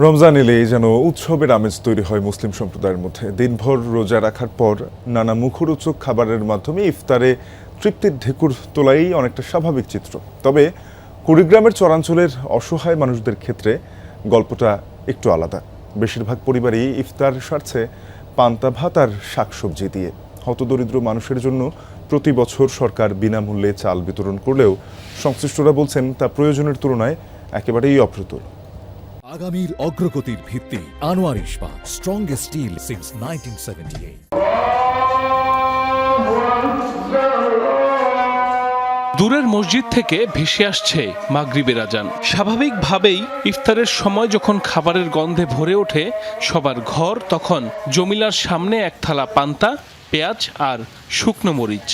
রমজান এলেই যেন উৎসবের আমেজ তৈরি হয় মুসলিম সম্প্রদায়ের মধ্যে। দিনভর রোজা রাখার পর নানা মুখরোচক খাবারের মাধ্যমে ইফতারে তৃপ্তির ঢেকুর তোলাই অনেকটা স্বাভাবিক চিত্র। তবে কুড়িগ্রামের চরাঞ্চলের অসহায় মানুষদের ক্ষেত্রে গল্পটা একটু আলাদা। বেশিরভাগ পরিবারই ইফতার সারছে পান্তা ভাত আর শাকসবজি দিয়ে। হতদরিদ্র মানুষের জন্য প্রতি বছর সরকার বিনামূল্যে চাল বিতরণ করলেও সংশ্লিষ্টরা বলছেন তা প্রয়োজনের তুলনায় একেবারেই অপ্রতুল। আগামীর অগ্রগতির ভিত্তি আনোয়ার ইস্পাত, স্ট্রংগেস্ট স্টিল সিন্স 1978। দূরের মসজিদ থেকে ভেসে আসছে মাগরিবের আজান। স্বাভাবিকভাবেই ইফতারের সময় যখন খাবারের গন্ধে ভরে ওঠে সবার ঘর, তখন জমিলার সামনে এক থালা পান্তা, পেঁয়াজ আর শুকনো মরিচ।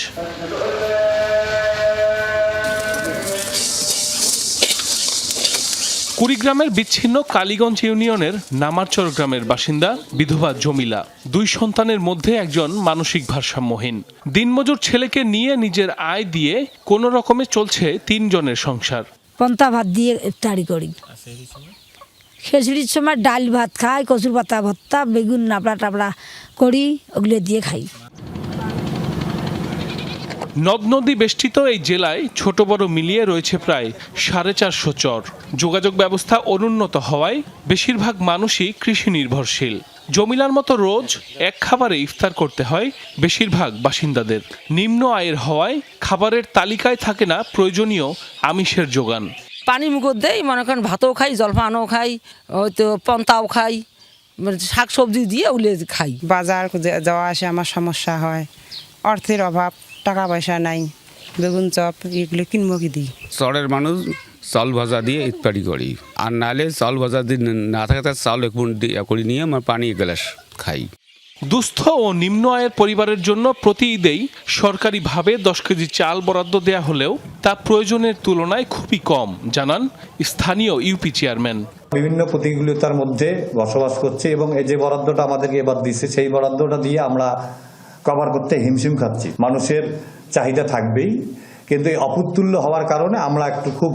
কুড়িগ্রামের বিচ্ছিন্ন কালীগঞ্জ ইউনিয়নের নামারচর গ্রামের বাসিন্দা বিধবা জমিলা। দুই সন্তানের মধ্যে একজন মানসিক ভারসাম্যহীন। দিনমজুর ছেলেকে নিয়ে নিজের আয় দিয়ে কোনো রকমে চলছে 3 জনের সংসার। পান্তা ভাত দিয়ে ইফতারি করি। খিচুড়ির সময় ডাল ভাত খাই, কচুর পাতা ভর্তা, বেগুন নাবড়া টাবড়া করি, ওগুলো দিয়ে খাই। নদ নদী বেষ্টিত এই জেলায় ছোট বড় মিলিয়ে রয়েছে প্রায় 450 চর। যোগাযোগ ব্যবস্থা অনুন্নত হওয়ায় বেশিরভাগ মানুষই কৃষি নির্ভরশীল। জমিলার মতো রোজ এক খাবারে ইফতার করতে হয় বেশিরভাগ বাসিন্দাদের। নিম্ন আয়ের হওয়ায় খাবারের তালিকায় থাকে না প্রয়োজনীয় আমিষের যোগান। পানি মুখর দেই, মনে করেন ভাতও খাই, জলপানও খাই, হয়তো পন্তাও খাই, শাক সবজি দিয়ে উলে খাই। বাজার যাওয়া আসে আমার সমস্যা হয়, অর্থের অভাব, টাকা পয়সা নাই, বেগুন চপ এগুলো কিনবো কি দিই। চরের মানুষ চাল ভাজা দিয়ে ইফতারি করি, আর নাহলে চাল ভাজা দিয়ে না থাকে তার চাল এক করে নিয়ে আমার পানি এক গ্লাস খাই। দুস্থ ও নিম্ন আয়ের পরিবারের জন্য প্রতি ঈদেই সরকারিভাবে 10 কেজি চাল বরাদ্দ দেয়া হলেও তা প্রয়োজনের তুলনায় খুবই কম, জানান স্থানীয় ইউপি চেয়ারম্যান। বিভিন্ন প্রতিকূলতার মধ্যে বসবাস করছে এবং এই যে বরাদ্দটা আমাদেরকে এবার দিচ্ছে, সেই বরাদ্দটা দিয়ে আমরা কভার করতে হিমশিম খাচ্ছি। মানুষের চাহিদা থাকবেই, কিন্তু এই অপ্রতুল্য হওয়ার কারণে আমরা একটু খুব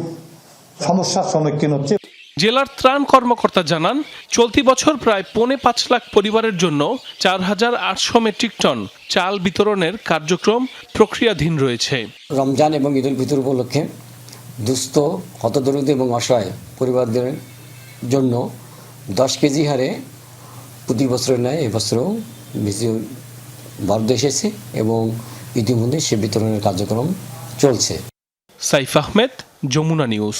সমস্যার সম্মুখীন হচ্ছে। জেলার ত্রাণ কর্মকর্তা জানান, চলতি বছর প্রায় 5.25 লাখ পরিবারের জন্য 4800 মেট্রিক টন চাল বিতরণের কার্যক্রম প্রক্রিয়াধীন রয়েছে। রমজান এবং ঈদুল ফিতর উপলক্ষে দুস্থ, হতদরিদ্র এবং অসহায় পরিবারদের জন্য 10 কেজি হারে প্রতি বছরের ন্যায় এবছরও বেশি বরাদ্দ এসেছে এবং ইতিমধ্যে সে বিতরণের কার্যক্রম চলছে। সাইফ আহমেদ, যমুনা নিউজ।